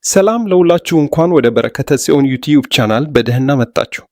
ሰላም ለሁላችሁ እንኳን ወደ በረከተ ጽዮን ዩቲዩብ ቻናል በደህና መጣችሁ።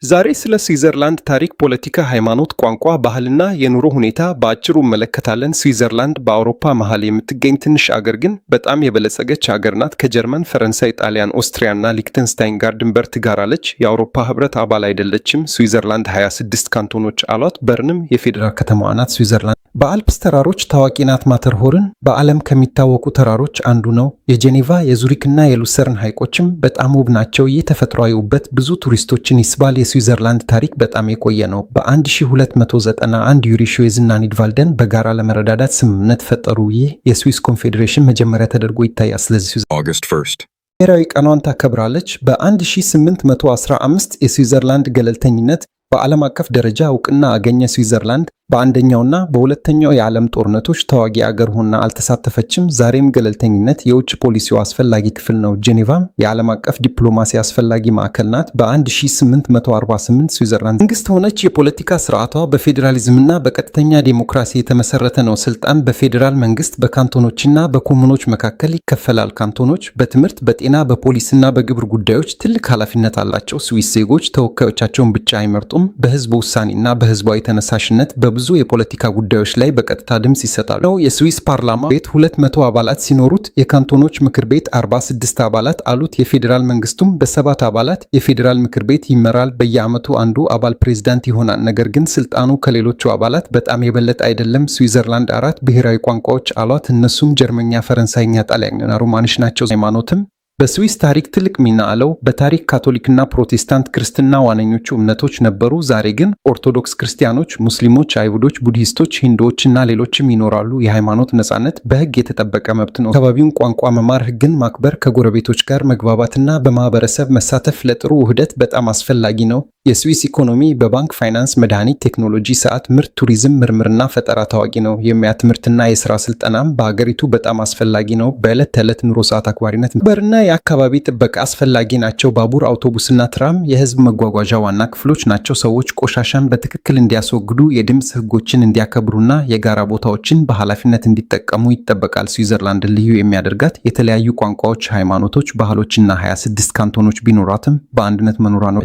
ዛሬ ስለ ስዊዘርላንድ ታሪክ፣ ፖለቲካ፣ ሃይማኖት፣ ቋንቋ፣ ባህልና የኑሮ ሁኔታ በአጭሩ እንመለከታለን። ስዊዘርላንድ በአውሮፓ መሃል የምትገኝ ትንሽ አገር ግን በጣም የበለጸገች አገር ናት። ከጀርመን፣ ፈረንሳይ፣ ጣሊያን፣ ኦስትሪያና ሊክተንስታይን ጋር ድንበር ትጋራለች። የአውሮፓ ህብረት አባል አይደለችም። ስዊዘርላንድ 26 ካንቶኖች አሏት። በርንም የፌዴራል ከተማዋ ናት። ስዊዘርላንድ በአልፕስ ተራሮች ታዋቂ ናት። ማተርሆርን በዓለም ከሚታወቁ ተራሮች አንዱ ነው። የጄኔቫ የዙሪክና የሉሰርን ሐይቆችም በጣም ውብ ናቸው። ይህ ተፈጥሯዊ ውበት ብዙ ቱሪስቶችን ይስባል። የስዊዘርላንድ ታሪክ በጣም የቆየ ነው። በ1291 ዩሪ ሾይዝ እና ኒድቫልደን በጋራ ለመረዳዳት ስምምነት ፈጠሩ። ይህ የስዊስ ኮንፌዴሬሽን መጀመሪያ ተደርጎ ይታያል። ስለዚህ August 1st. ብሔራዊ ቀኗን ታከብራለች። በ1815 የስዊዘርላንድ ገለልተኝነት በዓለም አቀፍ ደረጃ እውቅና አገኘ። ስዊዘርላንድ በአንደኛውና በሁለተኛው የዓለም ጦርነቶች ተዋጊ አገር ሆና አልተሳተፈችም። ዛሬም ገለልተኝነት የውጭ ፖሊሲው አስፈላጊ ክፍል ነው። ጄኔቫም የዓለም አቀፍ ዲፕሎማሲ አስፈላጊ ማዕከል ናት። በ1848 ስዊዘርላንድ መንግስት ሆነች። የፖለቲካ ስርዓቷ በፌዴራሊዝምና በቀጥተኛ ዴሞክራሲ የተመሰረተ ነው። ስልጣን በፌዴራል መንግስት በካንቶኖችና በኮሙኖች መካከል ይከፈላል። ካንቶኖች በትምህርት፣ በጤና፣ በፖሊስና በግብር ጉዳዮች ትልቅ ኃላፊነት አላቸው። ስዊስ ዜጎች ተወካዮቻቸውን ብቻ አይመርጡም። በህዝብ ውሳኔና በህዝባዊ ተነሳሽነት በብዙ የፖለቲካ ጉዳዮች ላይ በቀጥታ ድምጽ ይሰጣሉ። የስዊስ ፓርላማ ቤት 200 አባላት ሲኖሩት የካንቶኖች ምክር ቤት 46 አባላት አሉት። የፌዴራል መንግስቱም በ7 አባላት የፌዴራል ምክር ቤት ይመራል። በየዓመቱ አንዱ አባል ፕሬዝዳንት ይሆናል። ነገር ግን ስልጣኑ ከሌሎቹ አባላት በጣም የበለጠ አይደለም። ስዊዘርላንድ 4 ብሔራዊ ቋንቋዎች አሏት። እነሱም ጀርመኛ፣ ፈረንሳይኛ፣ ጣሊያንኛ፣ ሮማንሽ ናቸው። ሃይማኖትም በስዊስ ታሪክ ትልቅ ሚና አለው። በታሪክ ካቶሊክና ፕሮቴስታንት ክርስትና ዋነኞቹ እምነቶች ነበሩ። ዛሬ ግን ኦርቶዶክስ ክርስቲያኖች፣ ሙስሊሞች፣ አይሁዶች፣ ቡድሂስቶች፣ ሂንዱዎች እና ሌሎችም ይኖራሉ። የሃይማኖት ነጻነት በህግ የተጠበቀ መብት ነው። አካባቢውን ቋንቋ መማር፣ ህግን ማክበር፣ ከጎረቤቶች ጋር መግባባትና በማህበረሰብ መሳተፍ ለጥሩ ውህደት በጣም አስፈላጊ ነው። የስዊስ ኢኮኖሚ በባንክ፣ ፋይናንስ፣ መድኃኒት፣ ቴክኖሎጂ፣ ሰዓት፣ ምርት፣ ቱሪዝም፣ ምርምርና ፈጠራ ታዋቂ ነው። የሙያ ትምህርትና የስራ ስልጠናም በሀገሪቱ በጣም አስፈላጊ ነው። በዕለት ተዕለት ኑሮ ሰዓት አክባሪነት በርና የአካባቢ ጥበቃ አስፈላጊ ናቸው። ባቡር፣ አውቶቡስና ትራም የህዝብ መጓጓዣ ዋና ክፍሎች ናቸው። ሰዎች ቆሻሻን በትክክል እንዲያስወግዱ፣ የድምፅ ህጎችን እንዲያከብሩና የጋራ ቦታዎችን በኃላፊነት እንዲጠቀሙ ይጠበቃል። ስዊዘርላንድን ልዩ የሚያደርጋት የተለያዩ ቋንቋዎች፣ ሃይማኖቶች፣ ባህሎችና 26 ካንቶኖች ቢኖራትም በአንድነት መኖሯ ነው።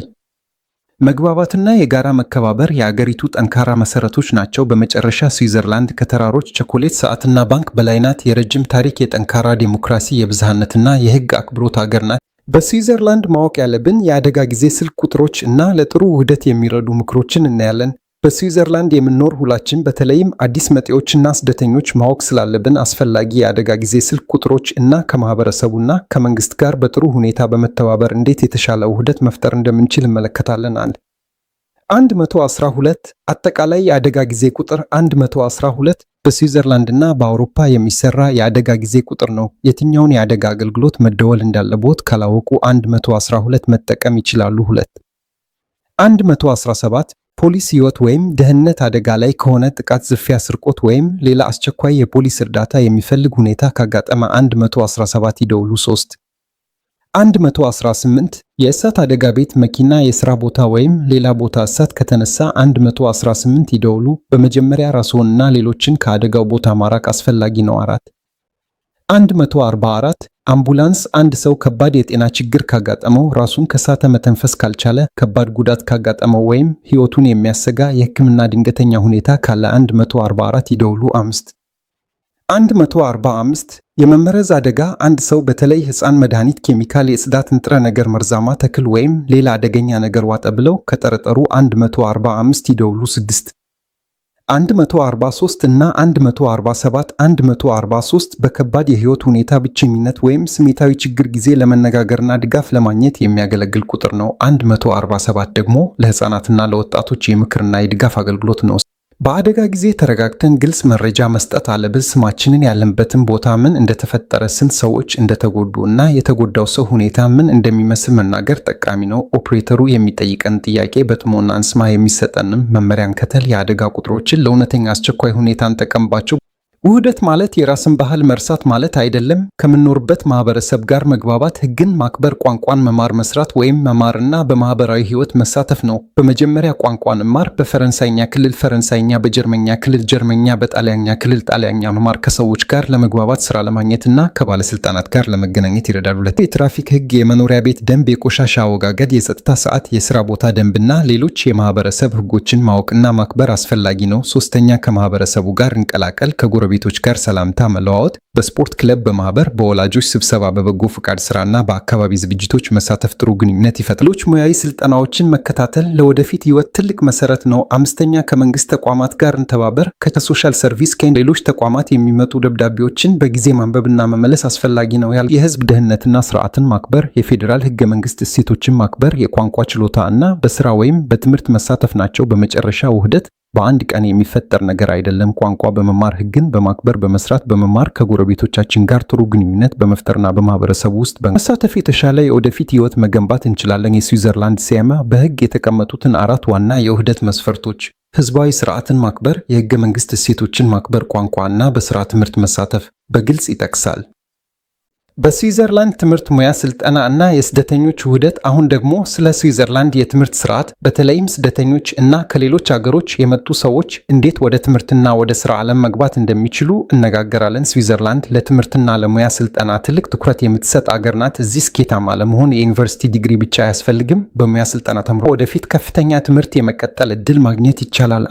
መግባባትና የጋራ መከባበር የአገሪቱ ጠንካራ መሰረቶች ናቸው። በመጨረሻ ስዊዘርላንድ ከተራሮች፣ ቸኮሌት፣ ሰዓትና ባንክ በላይ ናት። የረጅም ታሪክ፣ የጠንካራ ዴሞክራሲ፣ የብዝሃነትና የህግ አክብሮት ሀገር ናት። በስዊዘርላንድ ማወቅ ያለብን የአደጋ ጊዜ ስልክ ቁጥሮች እና ለጥሩ ውህደት የሚረዱ ምክሮችን እናያለን። በስዊዘርላንድ የምንኖር ሁላችን በተለይም አዲስ መጤዎችና ስደተኞች ማወቅ ስላለብን አስፈላጊ የአደጋ ጊዜ ስልክ ቁጥሮች እና ከማህበረሰቡና ከመንግስት ጋር በጥሩ ሁኔታ በመተባበር እንዴት የተሻለ ውህደት መፍጠር እንደምንችል እንመለከታለን። 112 አጠቃላይ የአደጋ ጊዜ ቁጥር 112 በስዊዘርላንድና በአውሮፓ የሚሰራ የአደጋ ጊዜ ቁጥር ነው። የትኛውን የአደጋ አገልግሎት መደወል እንዳለቦት ካላወቁ 112 መጠቀም ይችላሉ። 117 ፖሊስ ህይወት ወይም ደህንነት አደጋ ላይ ከሆነ፣ ጥቃት፣ ዝርፊያ፣ ስርቆት ወይም ሌላ አስቸኳይ የፖሊስ እርዳታ የሚፈልግ ሁኔታ ካጋጠመ 117 ይደውሉ። 118 የእሳት አደጋ ቤት፣ መኪና፣ የሥራ ቦታ ወይም ሌላ ቦታ እሳት ከተነሳ 118 ይደውሉ። በመጀመሪያ ራስዎንና ሌሎችን ከአደጋው ቦታ ማራቅ አስፈላጊ ነው። 144 አምቡላንስ አንድ ሰው ከባድ የጤና ችግር ካጋጠመው፣ ራሱን ከሳተ፣ መተንፈስ ካልቻለ፣ ከባድ ጉዳት ካጋጠመው ወይም ህይወቱን የሚያሰጋ የህክምና ድንገተኛ ሁኔታ ካለ 144 ይደውሉ። 145 የመመረዝ አደጋ አንድ ሰው በተለይ ህፃን መድኃኒት፣ ኬሚካል፣ የጽዳት ንጥረ ነገር፣ መርዛማ ተክል ወይም ሌላ አደገኛ ነገር ዋጠ ብለው ከጠረጠሩ 145 ይደውሉ። 143 እና 147 143 በከባድ የህይወት ሁኔታ፣ ብቸኝነት ወይም ስሜታዊ ችግር ጊዜ ለመነጋገርና ድጋፍ ለማግኘት የሚያገለግል ቁጥር ነው። 147 ደግሞ ለህፃናትና ለወጣቶች የምክርና የድጋፍ አገልግሎት ነው። በአደጋ ጊዜ ተረጋግተን ግልጽ መረጃ መስጠት አለብን። ስማችንን፣ ያለንበትን ቦታ፣ ምን እንደተፈጠረ፣ ስንት ሰዎች እንደተጎዱ እና የተጎዳው ሰው ሁኔታ ምን እንደሚመስል መናገር ጠቃሚ ነው። ኦፕሬተሩ የሚጠይቀን ጥያቄ በጥሞና እንስማ፣ የሚሰጠንም መመሪያ እንከተል። የአደጋ ቁጥሮችን ለእውነተኛ አስቸኳይ ሁኔታ እንጠቀምባቸው። ውህደት ማለት የራስን ባህል መርሳት ማለት አይደለም። ከምንኖርበት ማህበረሰብ ጋር መግባባት፣ ህግን ማክበር፣ ቋንቋን መማር፣ መስራት ወይም መማርና በማህበራዊ ህይወት መሳተፍ ነው። በመጀመሪያ ቋንቋን መማር፣ በፈረንሳይኛ ክልል ፈረንሳይኛ፣ በጀርመኛ ክልል ጀርመኛ፣ በጣሊያንኛ ክልል ጣሊያንኛ መማር ከሰዎች ጋር ለመግባባት፣ ስራ ለማግኘትና ከባለስልጣናት ጋር ለመገናኘት ይረዳል። የትራፊክ ህግ፣ የመኖሪያ ቤት ደንብ፣ የቆሻሻ አወጋገድ፣ የጸጥታ ሰዓት፣ የስራ ቦታ ደንብና ሌሎች የማህበረሰብ ህጎችን ማወቅና ማክበር አስፈላጊ ነው። ሶስተኛ ከማህበረሰቡ ጋር እንቀላቀል፣ ቤቶች ጋር ሰላምታ መለዋወጥ፣ በስፖርት ክለብ፣ በማህበር፣ በወላጆች ስብሰባ፣ በበጎ ፍቃድ ስራና በአካባቢ ዝግጅቶች መሳተፍ ጥሩ ግንኙነት ይፈጥራል። ሙያዊ ስልጠናዎችን መከታተል ለወደፊት ህይወት ትልቅ መሰረት ነው። አምስተኛ ከመንግስት ተቋማት ጋር እንተባበር። ከሶሻል ሰርቪስ ከሌሎች ተቋማት የሚመጡ ደብዳቤዎችን በጊዜ ማንበብና መመለስ አስፈላጊ ነው። የህዝብ ደህንነትና ስርዓትን ማክበር፣ የፌዴራል ህገ መንግስት እሴቶችን ማክበር፣ የቋንቋ ችሎታ እና በስራ ወይም በትምህርት መሳተፍ ናቸው። በመጨረሻ ውህደት በአንድ ቀን የሚፈጠር ነገር አይደለም። ቋንቋ በመማር ህግን በማክበር በመስራት በመማር ከጎረቤቶቻችን ጋር ጥሩ ግንኙነት በመፍጠርና በማህበረሰቡ ውስጥ በመሳተፍ የተሻለ የወደፊት ህይወት መገንባት እንችላለን። የስዊዘርላንድ ሲያማ በህግ የተቀመጡትን 4 ዋና የውህደት መስፈርቶች ህዝባዊ ስርዓትን ማክበር፣ የህገ መንግስት እሴቶችን ማክበር፣ ቋንቋ እና በስራ ትምህርት መሳተፍ በግልጽ ይጠቅሳል። በስዊዘርላንድ ትምህርት ሙያ ስልጠና እና የስደተኞች ውህደት። አሁን ደግሞ ስለ ስዊዘርላንድ የትምህርት ስርዓት በተለይም ስደተኞች እና ከሌሎች አገሮች የመጡ ሰዎች እንዴት ወደ ትምህርትና ወደ ስራ ዓለም መግባት እንደሚችሉ እነጋገራለን። ስዊዘርላንድ ለትምህርትና ለሙያ ስልጠና ትልቅ ትኩረት የምትሰጥ አገር ናት። እዚህ ስኬታማ ለመሆን የዩኒቨርሲቲ ዲግሪ ብቻ አያስፈልግም። በሙያ ስልጠና ተምሮ ወደፊት ከፍተኛ ትምህርት የመቀጠል እድል ማግኘት ይቻላል።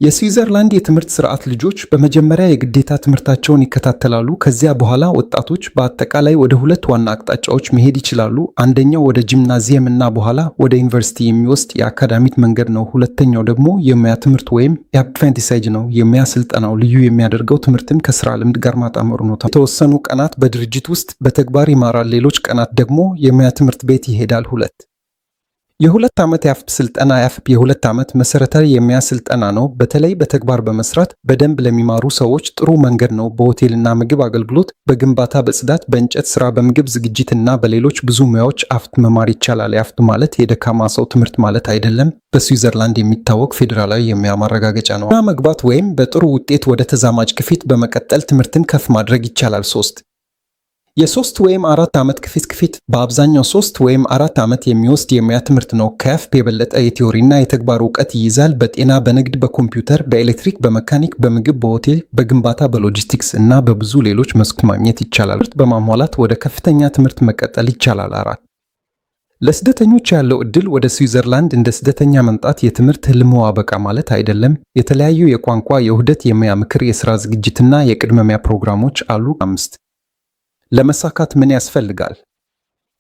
የስዊዘርላንድ የትምህርት ስርዓት ልጆች በመጀመሪያ የግዴታ ትምህርታቸውን ይከታተላሉ። ከዚያ በኋላ ወጣቶች በአጠቃላይ ወደ 2 ዋና አቅጣጫዎች መሄድ ይችላሉ። አንደኛው ወደ ጂምናዚየም እና በኋላ ወደ ዩኒቨርሲቲ የሚወስድ የአካዳሚክ መንገድ ነው። ሁለተኛው ደግሞ የሙያ ትምህርት ወይም የአፕሬንቲሳጅ ነው። የሙያ ስልጠናው ልዩ የሚያደርገው ትምህርትን ከስራ ልምድ ጋር ማጣመሩ ነው። የተወሰኑ ቀናት በድርጅት ውስጥ በተግባር ይማራል። ሌሎች ቀናት ደግሞ የሙያ ትምህርት ቤት ይሄዳል። የ2 ዓመት የአፍፕ ስልጠና የ2 ዓመት መሰረታዊ የሙያ ስልጠና ነው። በተለይ በተግባር በመስራት በደንብ ለሚማሩ ሰዎች ጥሩ መንገድ ነው። በሆቴልና ምግብ አገልግሎት፣ በግንባታ፣ በጽዳት፣ በእንጨት ስራ፣ በምግብ ዝግጅት እና በሌሎች ብዙ ሙያዎች አፍፕ መማር ይቻላል። የአፍፕ ማለት የደካማ ሰው ትምህርት ማለት አይደለም። በስዊዘርላንድ የሚታወቅ ፌዴራላዊ የሙያ ማረጋገጫ ነው። መግባት ወይም በጥሩ ውጤት ወደ ተዛማጅ ክፊት በመቀጠል ትምህርትን ከፍ ማድረግ ይቻላል። የ3 ወይም 4 ዓመት ክፊት በአብዛኛው 3 ወይም 4 ዓመት የሚወስድ የሙያ ትምህርት ነው። ከአፍፕ የበለጠ የቲዮሪና የተግባር እውቀት ይይዛል። በጤና፣ በንግድ፣ በኮምፒውተር፣ በኤሌክትሪክ፣ በመካኒክ፣ በምግብ፣ በሆቴል፣ በግንባታ፣ በሎጂስቲክስ እና በብዙ ሌሎች መስክ ማግኘት ይቻላል። በማሟላት ወደ ከፍተኛ ትምህርት መቀጠል ይቻላል። ለስደተኞች ያለው እድል ወደ ስዊዘርላንድ እንደ ስደተኛ መምጣት የትምህርት ህልምዎ አበቃ ማለት አይደለም። የተለያዩ የቋንቋ የውህደት የሙያ ምክር፣ የሥራ ዝግጅትና የቅድመ-ሙያ ፕሮግራሞች አሉ። ለመሳካት ምን ያስፈልጋል?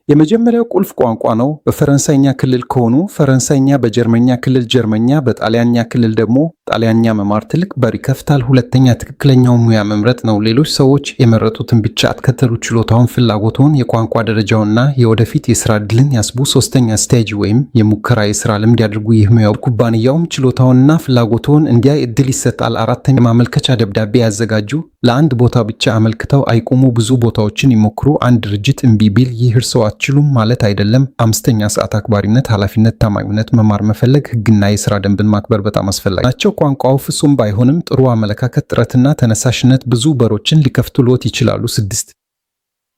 የመጀመሪያው ቁልፍ ቋንቋ ነው። በፈረንሳይኛ ክልል ከሆኑ ፈረንሳይኛ፣ በጀርመኛ ክልል ጀርመኛ፣ በጣሊያንኛ ክልል ደግሞ ጣሊያንኛ መማር ትልቅ በር ይከፍታል። ሁለተኛ ትክክለኛውን ሙያ መምረጥ ነው። ሌሎች ሰዎች የመረጡትን ብቻ አትከተሉ። ችሎታውን፣ ፍላጎትን፣ የቋንቋ ደረጃውና የወደፊት የስራ ዕድልን ያስቡ። ሶስተኛ ስቴጅ ወይም የሙከራ የስራ ልምድ ያድርጉ። ይህ ሙያው ኩባንያውም ችሎታውንና ፍላጎትን እንዲያይ ዕድል ይሰጣል። አራተኛ የማመልከቻ ደብዳቤ ያዘጋጁ። ለአንድ ቦታ ብቻ አመልክተው አይቆሙ። ብዙ ቦታዎችን ይሞክሩ። አንድ ድርጅት እምቢ ቢል ይህ እርስዎ አትችሉም ማለት አይደለም። አምስተኛ ሰዓት አክባሪነት፣ ኃላፊነት፣ ታማኝነት፣ መማር መፈለግ፣ ህግና የስራ ደንብን ማክበር በጣም አስፈላጊ ናቸው። ቋንቋው ፍጹም ባይሆንም ጥሩ አመለካከት፣ ጥረትና ተነሳሽነት ብዙ በሮችን ሊከፍቱልዎት ይችላሉ። 6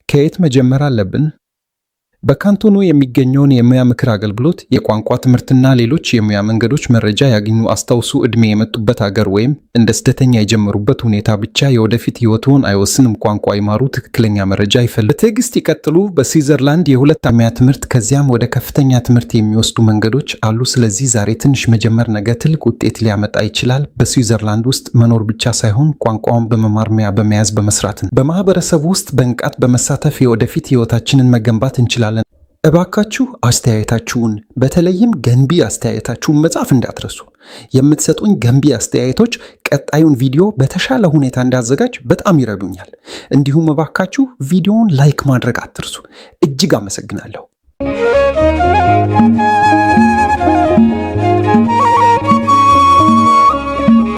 ከየት መጀመር አለብን? በካንቶኑ የሚገኘውን የሙያ ምክር አገልግሎት፣ የቋንቋ ትምህርትና ሌሎች የሙያ መንገዶች መረጃ ያገኙ። አስታውሱ፣ ዕድሜ የመጡበት ሀገር ወይም እንደ ስደተኛ የጀመሩበት ሁኔታ ብቻ የወደፊት ህይወትዎን አይወስንም። ቋንቋ ይማሩ፣ ትክክለኛ መረጃ ይፈልጉ፣ በትዕግስት ይቀጥሉ። በስዊዘርላንድ የ2 ዓመት ትምህርት ከዚያም ወደ ከፍተኛ ትምህርት የሚወስዱ መንገዶች አሉ። ስለዚህ ዛሬ ትንሽ መጀመር ነገ ትልቅ ውጤት ሊያመጣ ይችላል። በስዊዘርላንድ ውስጥ መኖር ብቻ ሳይሆን ቋንቋውን በመማር ሙያ በመያዝ በመስራትን በማህበረሰቡ ውስጥ በንቃት በመሳተፍ የወደፊት ህይወታችንን መገንባት እንችላለን። እባካችሁ አስተያየታችሁን በተለይም ገንቢ አስተያየታችሁን መጻፍ እንዳትረሱ። የምትሰጡኝ ገንቢ አስተያየቶች ቀጣዩን ቪዲዮ በተሻለ ሁኔታ እንዳዘጋጅ በጣም ይረዱኛል። እንዲሁም እባካችሁ ቪዲዮውን ላይክ ማድረግ አትርሱ። እጅግ አመሰግናለሁ።